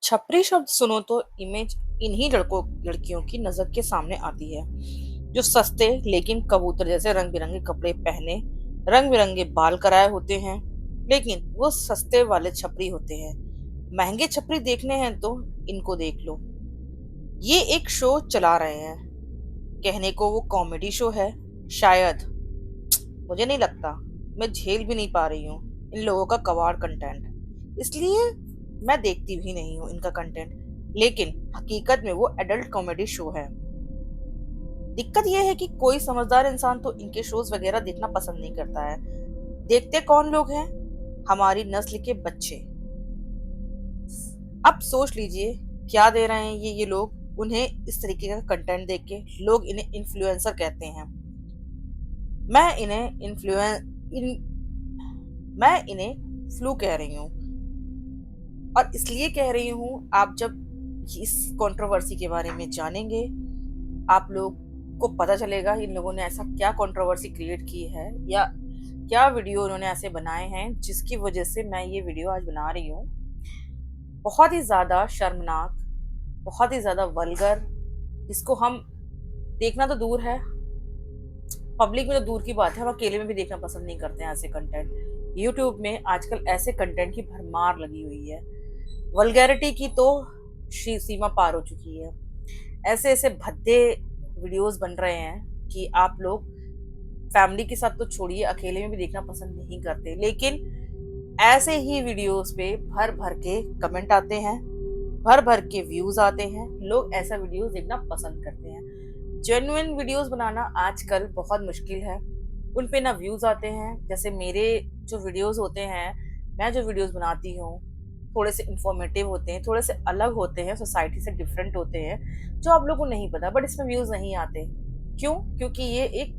छपरी शब्द सुनो तो इमेज इन्हीं लड़कों लड़कियों की नजर के सामने आती है जो सस्ते लेकिन कबूतर जैसे रंग बिरंगे कपड़े पहने रंग बिरंगे बाल कराए होते हैं। लेकिन वो सस्ते वाले छपरी होते हैं। महंगे छपरी देखने हैं तो इनको देख लो। ये एक शो चला रहे हैं। कहने को वो कॉमेडी शो है शायद। मुझे नहीं लगता। मैं झेल भी नहीं पा रही हूँ इन लोगों का कबाड़ कंटेंट। इसलिए मैं देखती भी नहीं हूँ इनका कंटेंट। लेकिन हकीकत में वो एडल्ट कॉमेडी शो है। दिक्कत ये है कि कोई समझदार इंसान तो इनके शोज वगैरह देखना पसंद नहीं करता है। देखते कौन लोग हैं? हमारी नस्ल के बच्चे। अब सोच लीजिए क्या दे रहे हैं ये लोग उन्हें इस तरीके का कंटेंट देख के। लोग इन्हें इन्फ्लुएंसर कहते हैं। मैं इन्हें मैं इन्हें फ्लू कह रही हूँ। और इसलिए कह रही हूँ, आप जब इस कंट्रोवर्सी के बारे में जानेंगे आप लोग को पता चलेगा इन लोगों ने ऐसा क्या कंट्रोवर्सी क्रिएट की है या क्या वीडियो उन्होंने ऐसे बनाए हैं जिसकी वजह से मैं ये वीडियो आज बना रही हूँ। बहुत ही ज्यादा शर्मनाक, बहुत ही ज्यादा वल्गर, जिसको हम देखना तो दूर है, पब्लिक में तो दूर की बात है, हम अकेले में भी देखना पसंद नहीं करते हैं ऐसे कंटेंट। यूट्यूब में आजकल ऐसे कंटेंट की भरमार लगी हुई है। वल्गैरिटी की तो सीमा पार हो चुकी है। ऐसे ऐसे भद्दे वीडियोस बन रहे हैं कि आप लोग फैमिली के साथ तो छोड़िए, अकेले में भी देखना पसंद नहीं करते। लेकिन ऐसे ही वीडियोस पे भर भर के कमेंट आते हैं, भर भर के व्यूज आते हैं। लोग ऐसा वीडियोस देखना पसंद करते हैं। जेन्युइन वीडियोस बनाना आजकल बहुत मुश्किल है। उन पे ना व्यूज आते हैं। जैसे मेरे जो वीडियोस होते हैं, मैं जो वीडियोस बनाती हूँ थोड़े से इंफॉर्मेटिव होते हैं, थोड़े से अलग होते हैं, सोसाइटी से डिफरेंट होते हैं, जो आप लोगों को नहीं पता, बट इसमें व्यूज नहीं आते। क्यों? क्योंकि ये एक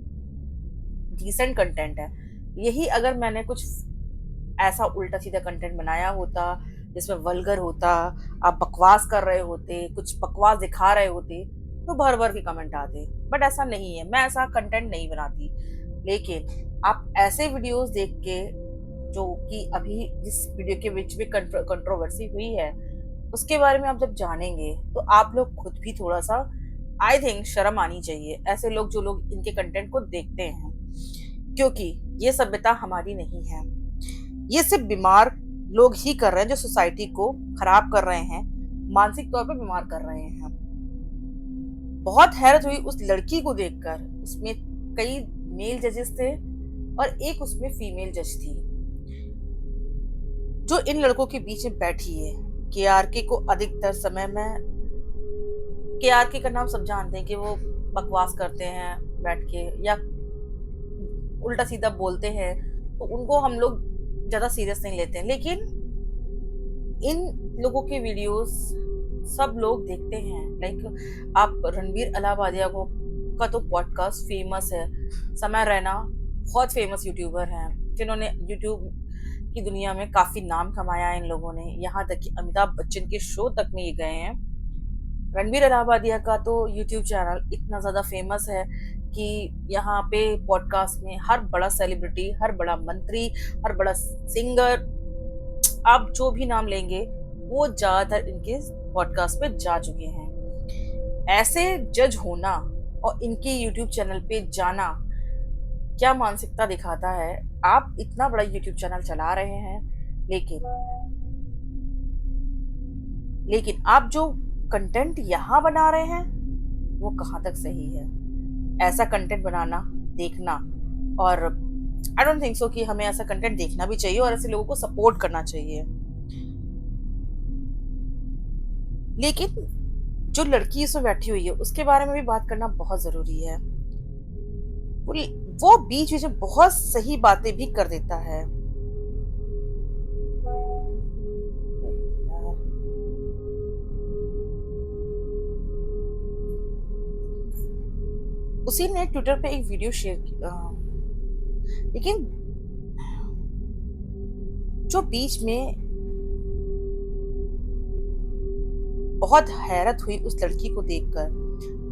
डिसेंट कंटेंट है। यही अगर मैंने कुछ ऐसा उल्टा सीधा कंटेंट बनाया होता जिसमें वल्गर होता, आप बकवास कर रहे होते, कुछ बकवास दिखा रहे होते, तो भर भर के कमेंट आते। बट ऐसा नहीं है, मैं ऐसा कंटेंट नहीं बनाती। लेकिन आप ऐसे वीडियोस देख के, जो कि अभी जिस वीडियो के बीच में कंट्रोवर्सी हुई है उसके बारे में आप जब जानेंगे तो आप लोग खुद भी थोड़ा सा, आई थिंक, शर्म आनी चाहिए ऐसे लोग जो लोग इनके कंटेंट को देखते हैं। क्योंकि ये सभ्यता हमारी नहीं है। ये सिर्फ बीमार लोग ही कर रहे हैं जो सोसाइटी को खराब कर रहे हैं, मानसिक तौर पे बीमार कर रहे हैं। बहुत हैरत हुई उस लड़की को देखकर। उसमें कई मेल जजेस थे और एक उसमें फीमेल जज थी जो इन लड़कों के बीच में बैठी है। केआरके को अधिकतर समय में, केआरके का नाम सब जानते हैं कि वो बकवास करते हैं बैठ के या उल्टा सीधा बोलते हैं, तो उनको हम लोग ज्यादा सीरियस नहीं लेते हैं। लेकिन इन लोगों के वीडियोस सब लोग देखते हैं। लाइक आप रणबीर अलाहाबादिया को का तो पॉडकास्ट फेमस है। समय रैना बहुत फेमस यूट्यूबर हैं जिन्होंने यूट्यूब की दुनिया में काफी नाम कमाया है इन लोगों ने। यहाँ तक कि अमिताभ बच्चन के शो तक में ये गए हैं। रणबीर अलाहाबादिया का तो यूट्यूब चैनल इतना ज्यादा फेमस है कि यहाँ पे पॉडकास्ट में हर बड़ा सेलिब्रिटी, हर बड़ा मंत्री, हर बड़ा सिंगर, आप जो भी नाम लेंगे वो ज्यादातर इनके पॉडकास्ट पे जा चुके हैं। ऐसे जज होना और इनके यूट्यूब चैनल पे जाना क्या मानसिकता दिखाता है? आप इतना बड़ा यूट्यूब चैनल चला रहे हैं, लेकिन लेकिन आप जो कंटेंट यहाँ बना रहे हैं वो कहाँ तक सही है? ऐसा कंटेंट बनाना, देखना, और आई डोंट थिंक सो कि हमें ऐसा कंटेंट देखना भी चाहिए और ऐसे लोगों को सपोर्ट करना चाहिए। लेकिन जो लड़की इसमें बैठी हुई है उसके बारे में भी बात करना बहुत जरूरी है। वो वो बीच बीच में बहुत सही बातें भी कर देता है। उसी ने ट्विटर पे एक वीडियो शेयर किया, लेकिन जो बीच में बहुत हैरत हुई उस लड़की को देखकर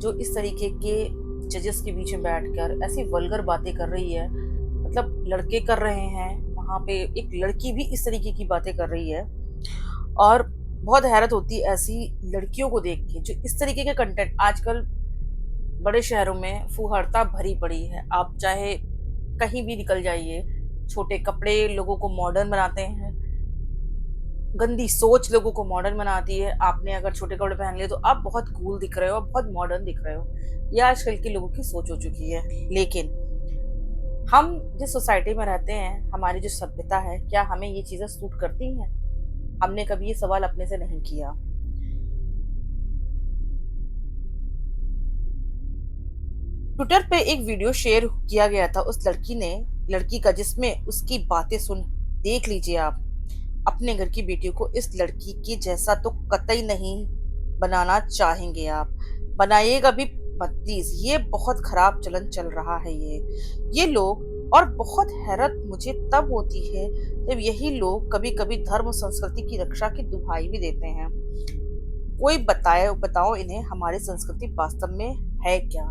जो इस तरीके के जजेस के बीच में बैठकर ऐसी वल्गर बातें कर रही है। मतलब लड़के कर रहे हैं, वहां पे एक लड़की भी इस तरीके की बातें कर रही है। और बहुत हैरत होती है ऐसी लड़कियों को देख के जो इस तरीके के कंटेंट आजकल बड़े शहरों में फुहरता भरी पड़ी है। आप चाहे कहीं भी निकल जाइए, छोटे कपड़े लोगों को मॉडर्न बनाते हैं, गंदी सोच लोगों को मॉडर्न बनाती है। आपने अगर छोटे कपड़े पहन लिए तो आप बहुत कूल दिख रहे हो, बहुत मॉडर्न दिख रहे हो। ये आजकल के लोगों की सोच हो चुकी है। लेकिन हम जिस सोसाइटी में रहते हैं, हमारी जो सभ्यता है, क्या हमें ये चीजें सूट करती हैं? हमने कभी ये सवाल अपने से नहीं किया। ट्विटर पे एक वीडियो शेयर किया गया था उस लड़की का, जिसमें उसकी बातें सुन, देख लीजिए आप। अपने घर की बेटियों को इस लड़की के जैसा तो कतई नहीं बनाना चाहेंगे आप। बनाइएगा भी मत प्लीज। ये बहुत खराब चलन चल रहा है ये लोग। और बहुत हैरत मुझे तब होती है जब यही लोग कभी कभी धर्म और संस्कृति की रक्षा की दुहाई भी देते हैं। कोई बताओ इन्हें हमारी संस्कृति वास्तव में है क्या?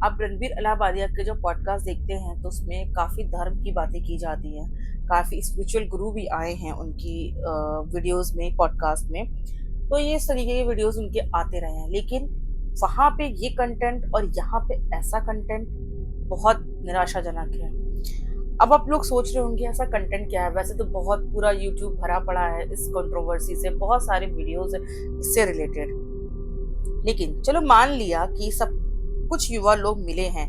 आप रणबीर इलाहाबादिया के जो पॉडकास्ट देखते हैं तो उसमें काफी धर्म की बातें की जाती हैं। काफी स्पिरिचुअल गुरु भी आए हैं उनकी वीडियोस में, पॉडकास्ट में। तो ये इस तरीके के वीडियोस उनके आते रहे हैं। लेकिन वहां पे ये कंटेंट और यहाँ पे ऐसा कंटेंट बहुत निराशाजनक है। अब आप लोग सोच रहे होंगे ऐसा कंटेंट क्या है? वैसे तो बहुत पूरा यूट्यूब भरा पड़ा है इस कंट्रोवर्सी से, बहुत सारे वीडियोस है इससे रिलेटेड। लेकिन चलो मान लिया कि सब कुछ युवा लोग मिले हैं,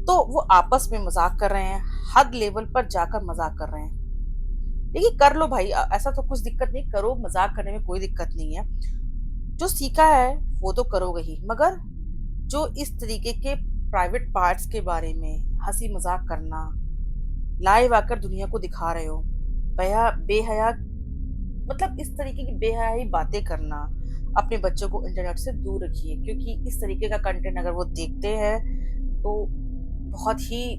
तो वो आपस में मजाक कर रहे हैं, हद लेवल पर जाकर मजाक कर रहे हैं। देखिए, कर लो भाई, ऐसा तो कुछ दिक्कत नहीं, करो, मजाक करने में कोई दिक्कत नहीं है। जो सीखा है वो तो करोगे ही, मगर जो इस तरीके के प्राइवेट पार्ट्स के बारे में हंसी मजाक करना, लाइव आकर दुनिया को दिखा रहे हो, बेहया, मतलब इस तरीके की बेहयाई बातें करना, अपने बच्चों को इंटरनेट से दूर रखिए। क्योंकि इस तरीके का कंटेंट अगर वो देखते हैं तो बहुत ही,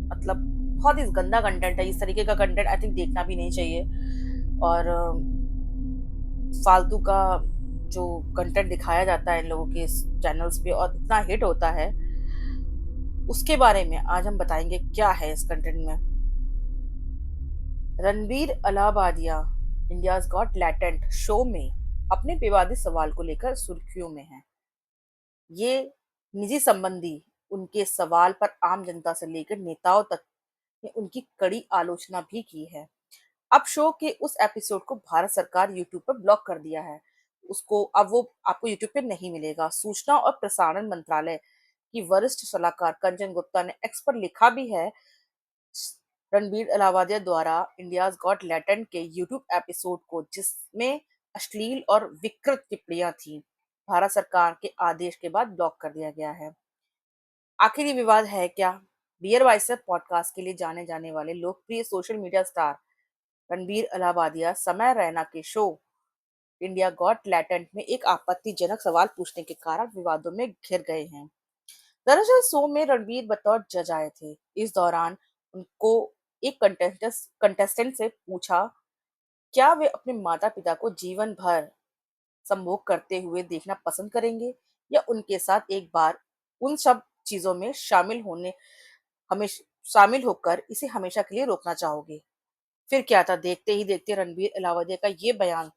मतलब बहुत ही गंदा कंटेंट है। इस तरीके का कंटेंट आई थिंक देखना भी नहीं चाहिए। और फालतू का जो कंटेंट दिखाया जाता है इन लोगों के चैनल्स पे और इतना हिट होता है, उसके बारे में आज हम बताएंगे क्या है इस कंटेंट में। Ranveer Allahbadia India's got latent show में अपने विवादित सवाल को लेकर सुर्खियों में है। ये निजी संबंधी उनके सवाल पर आम जनता से लेकर नेताओं तक ने उनकी कड़ी आलोचना भी की है। अब शो के उस एपिसोड को भारत सरकार यूट्यूब पर ब्लॉक कर दिया है। उसको अब वो आपको यूट्यूब पे नहीं मिलेगा। सूचना और प्रसारण मंत्रालय की वरिष्ठ सलाहकार कंचन गुप्ता ने एक्स पर लिखा भी है, रणबीर अलाहाबादिया द्वारा इंडियाज गॉट लैटेंट के यूट्यूब एपिसोड को, जिसमें अश्लील और विकृत टिप्पणियां थी, भारत सरकार के आदेश के बाद ब्लॉक कर दिया गया है। आखिर ये विवाद है क्या? बियर बाइसेप पॉडकास्ट के लिए जाने जाने वाले लोकप्रिय social media star Ranveer Allahbadia Samay Raina के शो इंडिया गॉट लैटेंट में एक आपत्तिजनक सवाल पूछने के कारण विवादों में घिर गए हैं। दरअसल शो में रणबीर बतौर जज आए थे। इस दौरान उनको एक कंटेस्टेंट से पूछा, क्या वे अपने माता पिता को जीवन भर संभोग करते हुए देखना पसंद करेंगे, या उनके साथ एक बार उन सब चीजों में हमेशा शामिल होकर इसे हमेशा के लिए रोकना चाहोगे? फिर क्या था, देखते ही देखते रणबीर अलाहाबादिया का ये बयान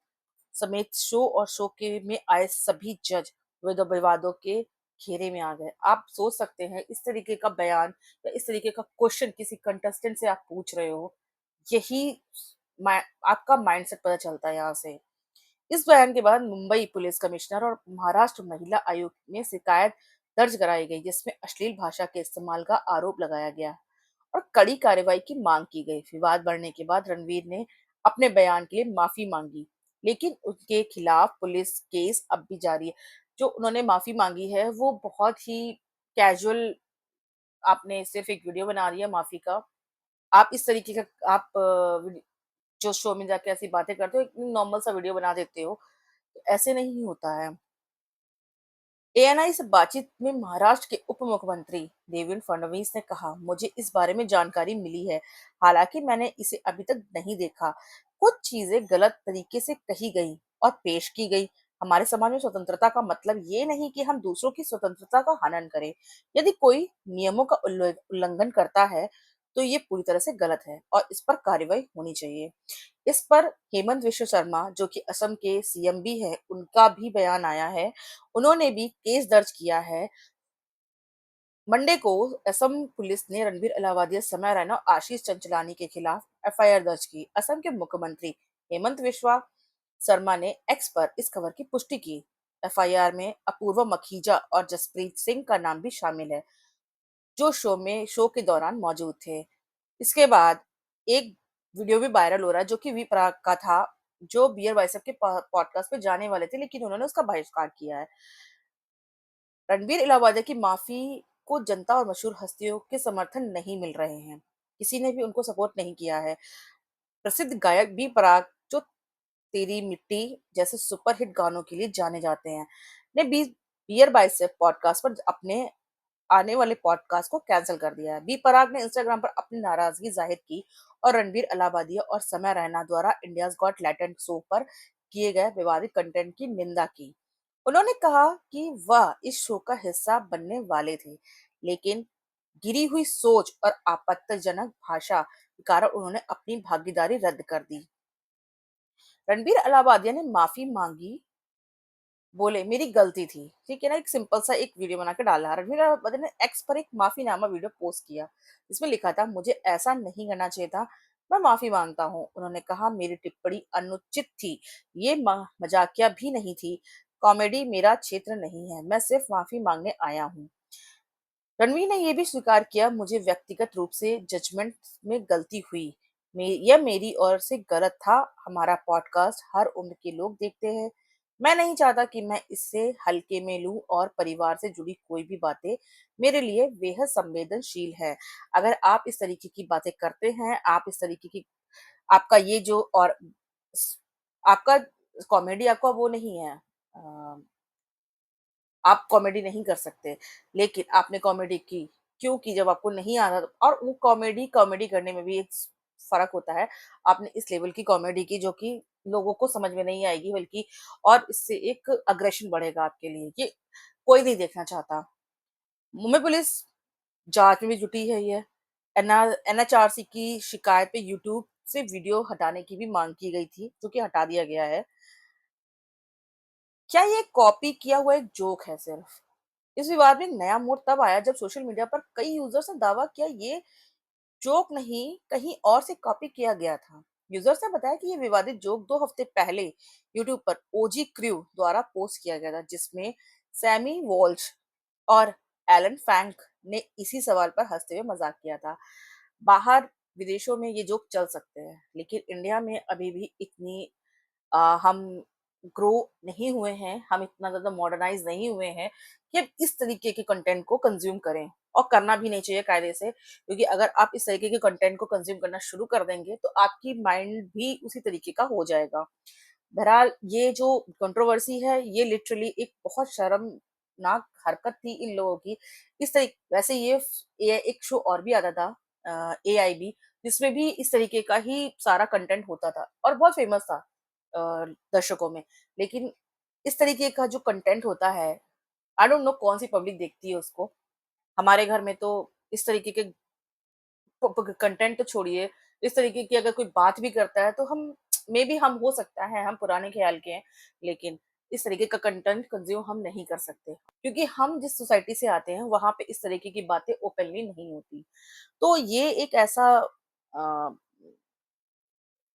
समेत शो और शो के में आए सभी जज विवादों के घेरे में आ गए। आप सोच सकते हैं, इस तरीके का बयान या इस तरीके का क्वेश्चन किसी कंटेस्टेंट से आप पूछ रहे हो, यही आपका माइंडसेट पता चलता है यहाँ से। इस बयान के बाद मुंबई पुलिस कमिश्नर और महाराष्ट्र महिला आयोग में शिकायत दर्ज कराई गई, जिसमें अश्लील भाषा के इस्तेमाल का आरोप लगाया गया और कड़ी कार्रवाई की मांग की गई। विवाद बढ़ने के बाद रणवीर ने अपने बयान के लिए माफी मांगी, लेकिन उनके खिलाफ पुलिस केस अब भी जारी है। जो उन्होंने माफी मांगी है वो बहुत ही कैजुअल, आपने सिर्फ एक वीडियो बना दिया माफी का। आप इस तरीके का आप जो शो में जाके ऐसी बातें करते हो, एक नॉर्मल सा वीडियो बना देते हो, तो ऐसे नहीं होता है। एएनआई से बातचीत में महाराष्ट्र के उप मुख्यमंत्री देवेंद्र फडणवीस ने कहा, मुझे इस बारे में जानकारी मिली है, हालांकि मैंने इसे अभी तक नहीं देखा। कुछ चीजें गलत तरीके से कही गई और पेश की गई। हमारे समाज में स्वतंत्रता का मतलब ये नहीं कि हम दूसरों की स्वतंत्रता का हनन करें। यदि कोई नियमों का उल्लंघन करता है तो ये पूरी तरह से गलत है और इस पर कार्रवाई होनी चाहिए। इस पर हेमंत विश्व शर्मा, जो कि असम के सीएम भी है, उनका भी बयान आया है। उन्होंने भी केस दर्ज किया है। मंडे को असम पुलिस ने रणबीर अलाहाबादी, समय रैना और आशीष चंचलानी के खिलाफ एफआईआर दर्ज की। असम के मुख्यमंत्री हेमंत विश्वा शर्मा ने एक्स पर इस खबर की पुष्टि की। एफआईआर में अपूर्वा मखीजा और जसप्रीत सिंह का नाम भी शामिल है, जो शो के दौरान मौजूद थे। इसके बाद एक वीडियो भी वायरल हो रहा है, जो कि वी प्राक का था, जो बियर बाइसेप के पॉडकास्ट पे जाने वाले थे, लेकिन उन्होंने उसका बहिष्कार किया है। रणबीर इलाहाबादी की माफी को जनता और मशहूर हस्तियों के समर्थन नहीं मिल रहे हैं। किसी ने भी उनको सपोर्ट नहीं किया है। प्रसिद्ध गायक बी प्राक, जो तेरी मिट्टी जैसे सुपरहिट गानों के लिए जाने जाते हैं, ने बियर बाइसेप पॉडकास्ट पर अपने आने वाले पॉडकास्ट को कैंसिल कर दिया है। बी पराग ने इंस्टाग्राम पर अपनी नाराजगी जाहिर की और रणबीर अलाहाबादिया और समय रैना द्वारा इंडियाज गॉट टैलेंट शो पर किए गए विवादित कंटेंट की निंदा की। उन्होंने कहा कि वह इस शो का हिस्सा बनने वाले थे, लेकिन गिरी हुई सोच और आपत्तिजनक भाषा के कारण उन्होंने अपनी भागीदारी रद्द कर दी। रणबीर अलाहाबादिया ने माफी मांगी, बोले मेरी गलती थी, ठीक है ना। एक सिंपल सा एक वीडियो बना के डाला। रणवीर अहमद ने एक्स पर एक माफीनामा वीडियो पोस्ट किया, जिसमें लिखा था, मुझे ऐसा नहीं करना चाहिए था, मैं माफी मांगता हूँ। उन्होंने कहा, मेरी टिप्पणी अनुचित थी, ये मजाकिया भी नहीं थी, कॉमेडी मेरा क्षेत्र नहीं है, मैं सिर्फ माफी मांगने आया हूँ। रणवीर ने यह भी स्वीकार किया, मुझे व्यक्तिगत रूप से जजमेंट में गलती हुई, यह मेरी ओर से गलत था। हमारा पॉडकास्ट हर उम्र के लोग देखते हैं, मैं नहीं चाहता कि मैं इससे हल्के में लूं, और परिवार से जुड़ी कोई भी बातें मेरे लिए बेहद संवेदनशील है। अगर आप इस तरीके की बातें करते हैं, आप इस तरीके की, आपका ये जो, और आपका कॉमेडी आपका वो नहीं है, आप कॉमेडी नहीं कर सकते, लेकिन आपने कॉमेडी की, क्यों की? जब आपको नहीं आ रहा, और वो कॉमेडी कॉमेडी करने में भी एक फर्क होता है। आपने इस लेवल की कॉमेडी की जो कि लोगों को समझ में नहीं आएगी, बल्कि और इससे एक अग्रेशन बढ़ेगा आपके लिए, ये कोई नहीं देखना चाहता। मुंबई पुलिस जांच में भी जुटी है। ये एनएचआरसी की शिकायत पे यूट्यूब से वीडियो हटाने की भी मांग की गई थी, जो कि हटा दिया गया है। क्या ये कॉपी किया हुआ एक जोक है सिर्फ? इस विवाद में नया मोड़ तब आया जब सोशल मीडिया पर कई यूजर्स ने दावा किया, ये जोक नहीं, कहीं और से कॉपी किया गया था। यूजर्स ने बताया कि ये विवादित जोक 2 हफ्ते पहले यूट्यूब पर ओजी क्रू द्वारा पोस्ट किया गया था, जिसमें सैमी वॉल्श और एलन फैंक ने इसी सवाल पर हंसते हुए मजाक किया था। बाहर विदेशों में ये जोक चल सकते हैं, लेकिन इंडिया में अभी भी इतनी हम ग्रो नहीं हुए हैं, हम इतना ज़्यादा मॉडर्नाइज़ नहीं हुए हैं कि हम इस तरीके के कंटेंट को कंज़्यूम करें, और करना भी नहीं चाहिए कायदे से, क्योंकि अगर आप इस तरीके के कंटेंट को कंज़्यूम करना शुरू कर देंगे, तो आपकी माइंड भी उसी तरीके का हो जाएगा। बहरहाल, ये जो कंट्रोवर्सी है, ये लिटरली एक बहुत शर्मनाक हरकत थी इन लोगों की। इस तरीके, वैसे ये एक शो और भी आता था, एआईबी, जिसमें भी इस तरीके का ही सारा कंटेंट होता था और बहुत फेमस था अ, दर्शकों में। लेकिन इस तरीके का जो कंटेंट होता है, आई डोंट नो कौन सी पब्लिक देखती है उसको। हमारे घर में तो इस तरीके के कंटेंट तो छोड़िए, इस तरीके की अगर कोई बात भी करता है, तो हम मे बी, हम हो सकता है हम पुराने ख्याल के हैं, लेकिन इस तरीके का कंटेंट कंज्यूम हम नहीं कर सकते, क्योंकि हम जिस सोसाइटी से आते हैं वहां पे इस तरीके की बातें ओपनली नहीं होती। तो ये एक ऐसा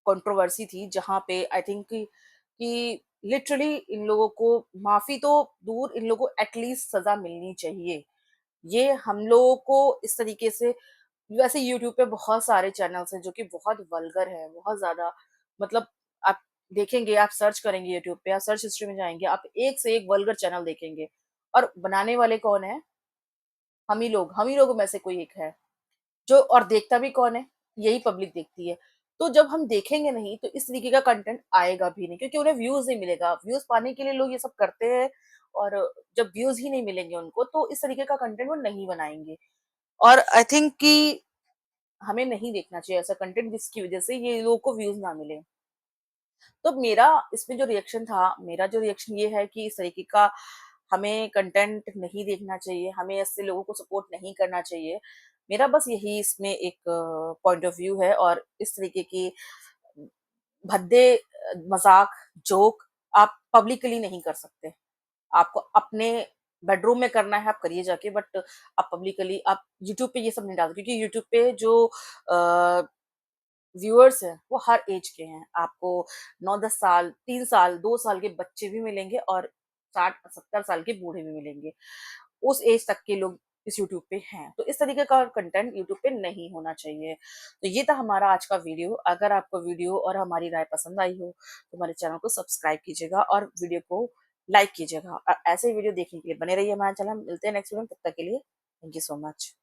कंट्रोवर्सी थी जहाँ पे आई थिंक कि लिटरली इन लोगों को माफी तो दूर, इन लोगों को एटलीस्ट सजा मिलनी चाहिए। ये हम लोगों को इस तरीके से, वैसे यूट्यूब पे बहुत सारे चैनल्स हैं जो कि बहुत वल्गर है, बहुत ज्यादा, मतलब आप देखेंगे, आप सर्च करेंगे यूट्यूब पे, आप सर्च हिस्ट्री में जाएंगे, आप एक से एक वल्गर चैनल देखेंगे, और बनाने वाले कौन है? हम ही लोगों में से कोई एक है जो, और देखता भी कौन है? यही पब्लिक देखती है। तो जब हम देखेंगे नहीं, तो इस तरीके का कंटेंट आएगा भी नहीं, क्योंकि उन्हें व्यूज नहीं मिलेगा। व्यूज पाने के लिए लोग ये सब करते हैं, और जब व्यूज ही नहीं मिलेंगे उनको, तो इस तरीके का कंटेंट वो नहीं बनाएंगे। और आई थिंक कि हमें नहीं देखना चाहिए ऐसा कंटेंट, जिसकी वजह से ये लोगों को व्यूज ना मिले। तो मेरा इसमें जो रिएक्शन था, मेरा जो रिएक्शन ये है कि इस तरीके का हमें कंटेंट नहीं देखना चाहिए, हमें ऐसे लोगों को सपोर्ट नहीं करना चाहिए। मेरा बस यही इसमें एक पॉइंट ऑफ व्यू है, और इस तरीके की भद्दे मज़ाक, जोक आप पब्लिकली नहीं कर सकते। आपको अपने बेडरूम में करना है, आप करिए जाके, बट आप पब्लिकली आप यूट्यूब पे ये सब नहीं डाल सकते, क्योंकि यूट्यूब पे जो व्यूअर्स हैं, वो हर ऐज के हैं। आपको 9-10 साल, 3 साल, 2 साल के बच्चे भी मिलेंगे और 60-70 साल के बूढ़े भी मिलेंगे। उस ऐज तक के लोग इस यूट्यूब पे हैं। तो इस तरीके का कंटेंट यूट्यूब पे नहीं होना चाहिए। तो ये था हमारा आज का वीडियो। अगर आपको वीडियो और हमारी राय पसंद आई हो, तो हमारे चैनल को सब्सक्राइब कीजिएगा और वीडियो को लाइक कीजिएगा। ऐसे ही वीडियो देखने के लिए बने रहिए हमारे चैनल। मिलते हैं नेक्स्ट वीडियो में, तब तक के लिए थैंक यू सो मच।